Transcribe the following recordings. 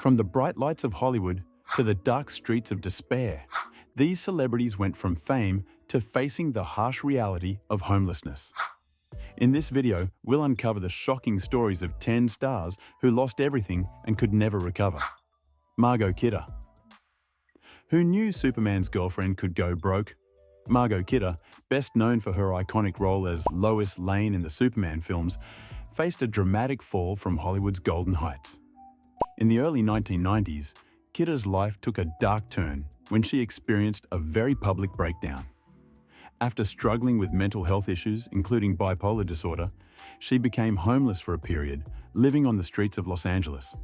From the bright lights of Hollywood to the dark streets of despair, these celebrities went from fame to facing the harsh reality of homelessness. In this video, we'll uncover the shocking stories of 10 stars who lost everything and could never recover. Margot Kidder. Who knew Superman's girlfriend could go broke? Margot Kidder, best known for her iconic role as Lois Lane in the Superman films, faced a dramatic fall from Hollywood's golden heights. In the early 1990s, Kidder's life took a dark turn when she experienced a very public breakdown. After struggling with mental health issues, including bipolar disorder, she became homeless for a period, living on the streets of Los Angeles.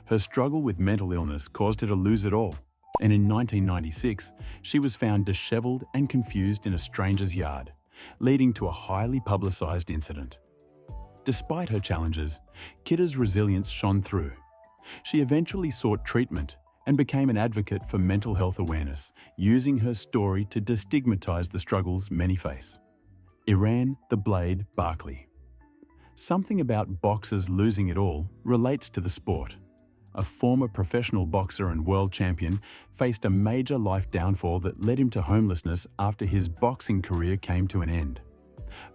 Her struggle with mental illness caused her to lose it all, and in 1996, she was found disheveled and confused in a stranger's yard, leading to a highly publicized incident. Despite her challenges, Kidder's resilience shone through. She eventually sought treatment and became an advocate for mental health awareness, using her story to destigmatize the struggles many face. Iran the Blade Barkley. Something about boxers losing it all relates to the sport. A former professional boxer and world champion faced a major life downfall that led him to homelessness after his boxing career came to an end.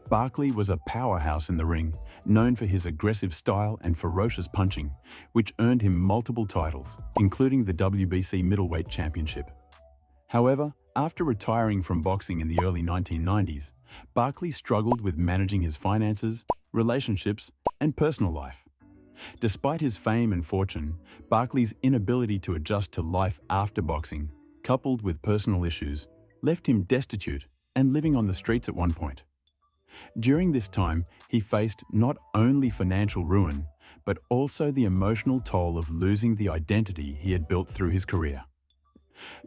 Barkley was a powerhouse in the ring, known for his aggressive style and ferocious punching, which earned him multiple titles, including the WBC Middleweight Championship. However, after retiring from boxing in the early 1990s, Barkley struggled with managing his finances, relationships, and personal life. Despite his fame and fortune, Barkley's inability to adjust to life after boxing, coupled with personal issues, left him destitute and living on the streets at one point. During this time, he faced not only financial ruin, but also the emotional toll of losing the identity he had built through his career.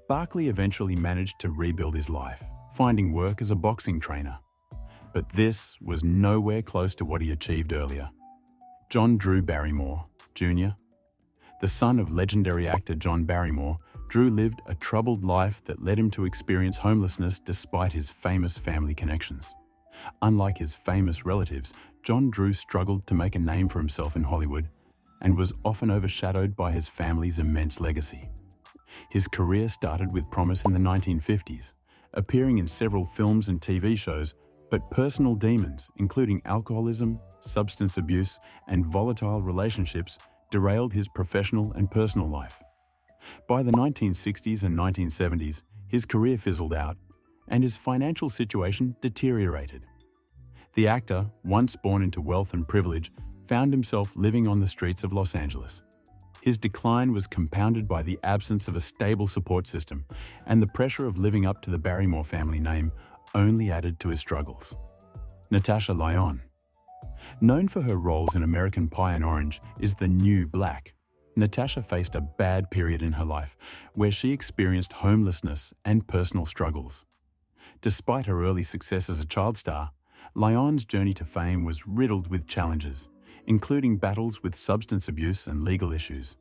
Barkley eventually managed to rebuild his life, finding work as a boxing trainer. But this was nowhere close to what he achieved earlier. John Drew Barrymore, Jr. The son of legendary actor John Barrymore, Drew lived a troubled life that led him to experience homelessness despite his famous family connections. Unlike his famous relatives, John Drew struggled to make a name for himself in Hollywood and was often overshadowed by his family's immense legacy. His career started with promise in the 1950s, appearing in several films and TV shows, but personal demons, including alcoholism, substance abuse, and volatile relationships, derailed his professional and personal life. By the 1960s and 1970s, his career fizzled out, and his financial situation deteriorated. The actor, once born into wealth and privilege, found himself living on the streets of Los Angeles. His decline was compounded by the absence of a stable support system, and the pressure of living up to the Barrymore family name only added to his struggles. Natasha Lyonne. Known for her roles in American Pie and Orange is the New Black, Natasha faced a bad period in her life where she experienced homelessness and personal struggles. Despite her early success as a child star, Lyonne's journey to fame was riddled with challenges, including battles with substance abuse and legal issues.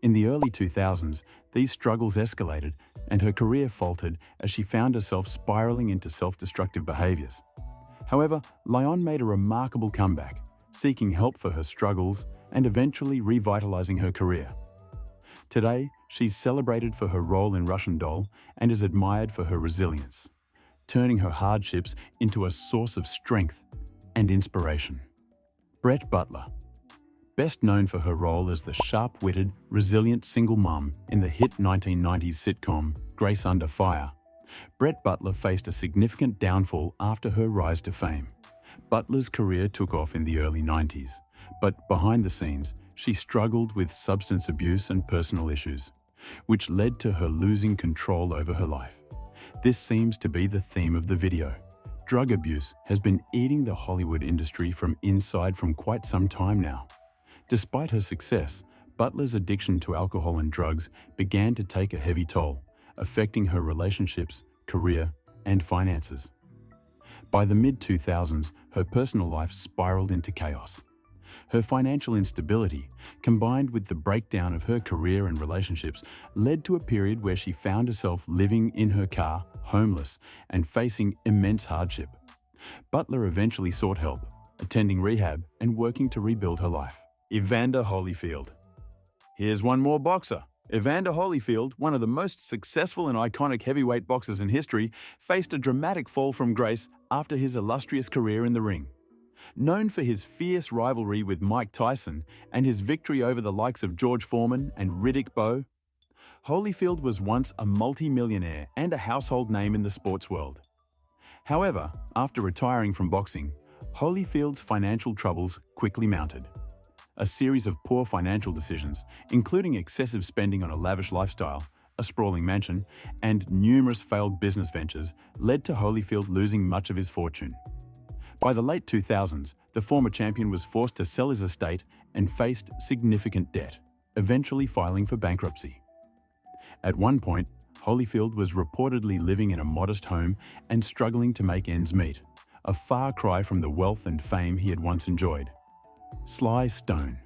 In the early 2000s, these struggles escalated and her career faltered as she found herself spiraling into self-destructive behaviors. However, Lyonne made a remarkable comeback, seeking help for her struggles and eventually revitalizing her career. Today, she's celebrated for her role in Russian Doll and is admired for her resilience, turning her hardships into a source of strength and inspiration. Brett Butler. Best known for her role as the sharp-witted, resilient single mom in the hit 1990s sitcom Grace Under Fire, Brett Butler faced a significant downfall after her rise to fame. Butler's career took off in the early 90s, but behind the scenes, she struggled with substance abuse and personal issues, which led to her losing control over her life. This seems to be the theme of the video. Drug abuse has been eating the Hollywood industry from inside for quite some time now. Despite her success, Butler's addiction to alcohol and drugs began to take a heavy toll, affecting her relationships, career, and finances. By the mid-2000s, her personal life spiraled into chaos. Her financial instability, combined with the breakdown of her career and relationships, led to a period where she found herself living in her car, homeless, and facing immense hardship. Butler eventually sought help, attending rehab and working to rebuild her life. Evander Holyfield. Here's one more boxer. Evander Holyfield, one of the most successful and iconic heavyweight boxers in history, faced a dramatic fall from grace after his illustrious career in the ring. Known for his fierce rivalry with Mike Tyson and his victory over the likes of George Foreman and Riddick Bowe, Holyfield was once a multi-millionaire and a household name in the sports world. However, after retiring from boxing, Holyfield's financial troubles quickly mounted. A series of poor financial decisions, including excessive spending on a lavish lifestyle, a sprawling mansion, and numerous failed business ventures, led to Holyfield losing much of his fortune. By the late 2000s, the former champion was forced to sell his estate and faced significant debt, eventually filing for bankruptcy. At one point, Holyfield was reportedly living in a modest home and struggling to make ends meet, a far cry from the wealth and fame he had once enjoyed. Sly Stone.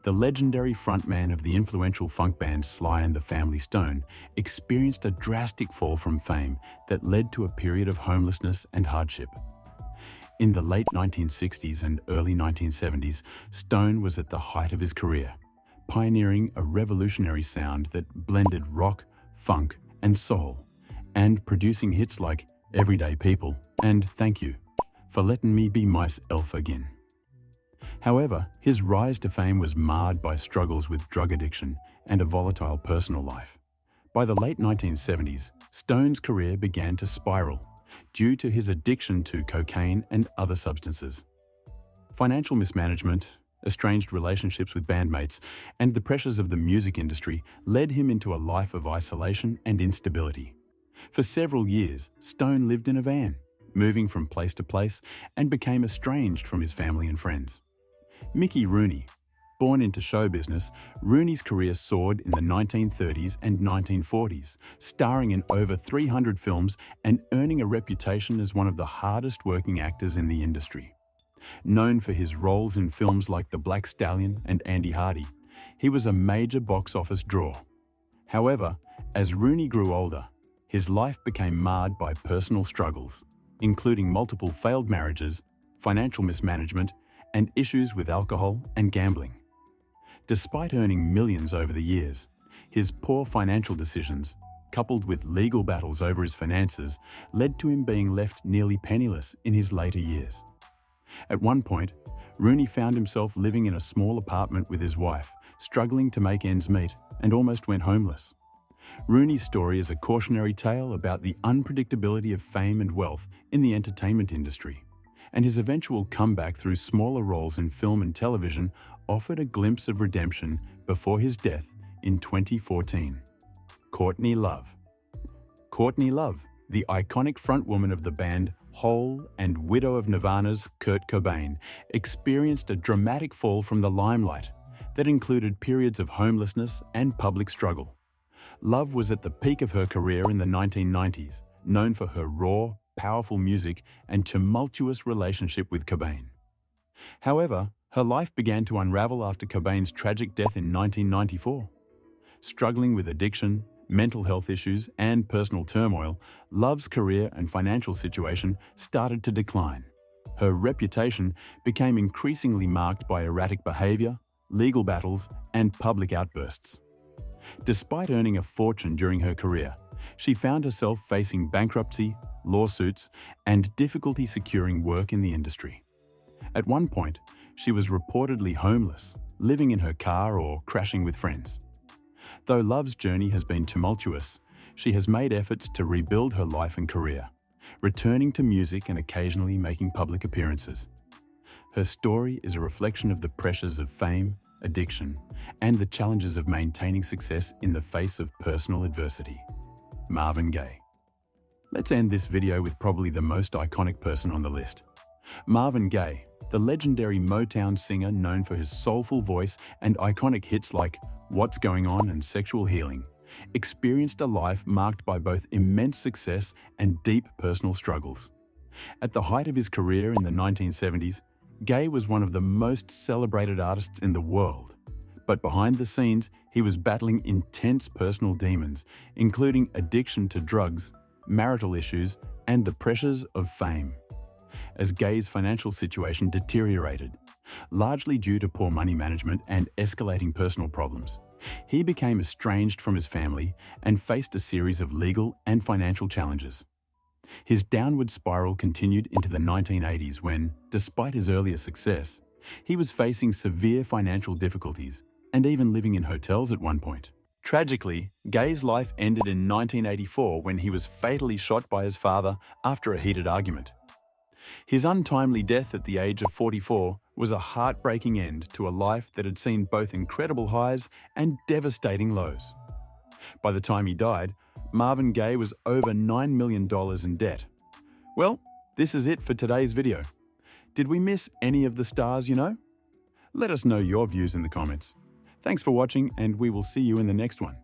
The legendary frontman of the influential funk band Sly and the Family Stone experienced a drastic fall from fame that led to a period of homelessness and hardship. In the late 1960s and early 1970s, Stone was at the height of his career, pioneering a revolutionary sound that blended rock, funk, and soul, and producing hits like Everyday People and Thank You for Letting Me Be Myself Again. However, his rise to fame was marred by struggles with drug addiction and a volatile personal life. By the late 1970s, Stone's career began to spiral due to his addiction to cocaine and other substances. Financial mismanagement, estranged relationships with bandmates, and the pressures of the music industry led him into a life of isolation and instability. For several years, Stone lived in a van, moving from place to place, and became estranged from his family and friends. Mickey Rooney. Born into show business, Rooney's career soared in the 1930s and 1940s, starring in over 300 films and earning a reputation as one of the hardest-working actors in the industry. Known for his roles in films like The Black Stallion and Andy Hardy, he was a major box office draw. However, as Rooney grew older, his life became marred by personal struggles, including multiple failed marriages, financial mismanagement, and issues with alcohol and gambling. Despite earning millions over the years, his poor financial decisions, coupled with legal battles over his finances, led to him being left nearly penniless in his later years. At one point, Rooney found himself living in a small apartment with his wife, struggling to make ends meet, and almost went homeless. Rooney's story is a cautionary tale about the unpredictability of fame and wealth in the entertainment industry, and his eventual comeback through smaller roles in film and television offered a glimpse of redemption before his death in 2014. Courtney Love. Courtney Love, the iconic frontwoman of the band Hole and widow of Nirvana's Kurt Cobain, experienced a dramatic fall from the limelight that included periods of homelessness and public struggle. Love was at the peak of her career in the 1990s, known for her raw, powerful music and tumultuous relationship with Cobain. However, her life began to unravel after Cobain's tragic death in 1994. Struggling with addiction, mental health issues, and personal turmoil, Love's career and financial situation started to decline. Her reputation became increasingly marked by erratic behavior, legal battles, and public outbursts. Despite earning a fortune during her career, she found herself facing bankruptcy, lawsuits, and difficulty securing work in the industry. At one point, she was reportedly homeless, living in her car or crashing with friends. Though Love's journey has been tumultuous, she has made efforts to rebuild her life and career, returning to music and occasionally making public appearances. Her story is a reflection of the pressures of fame, addiction, and the challenges of maintaining success in the face of personal adversity. Marvin Gaye. Let's end this video with probably the most iconic person on the list. Marvin Gaye, the legendary Motown singer known for his soulful voice and iconic hits like What's Going On and Sexual Healing, experienced a life marked by both immense success and deep personal struggles. At the height of his career in the 1970s, Gaye was one of the most celebrated artists in the world. But behind the scenes, he was battling intense personal demons, including addiction to drugs, marital issues, and the pressures of fame. As Gaye's financial situation deteriorated, largely due to poor money management and escalating personal problems. He became estranged from his family and faced a series of legal and financial challenges. His downward spiral continued into the 1980s when, despite his earlier success, he was facing severe financial difficulties and even living in hotels at one point. Tragically, Gay's life ended in 1984 when he was fatally shot by his father after a heated argument. His untimely death at the age of 44 was a heartbreaking end to a life that had seen both incredible highs and devastating lows. By the time he died, Marvin Gaye was over $9 million in debt. Well, this is it for today's video. Did we miss any of the stars you know? Let us know your views in the comments. Thanks for watching, and we will see you in the next one.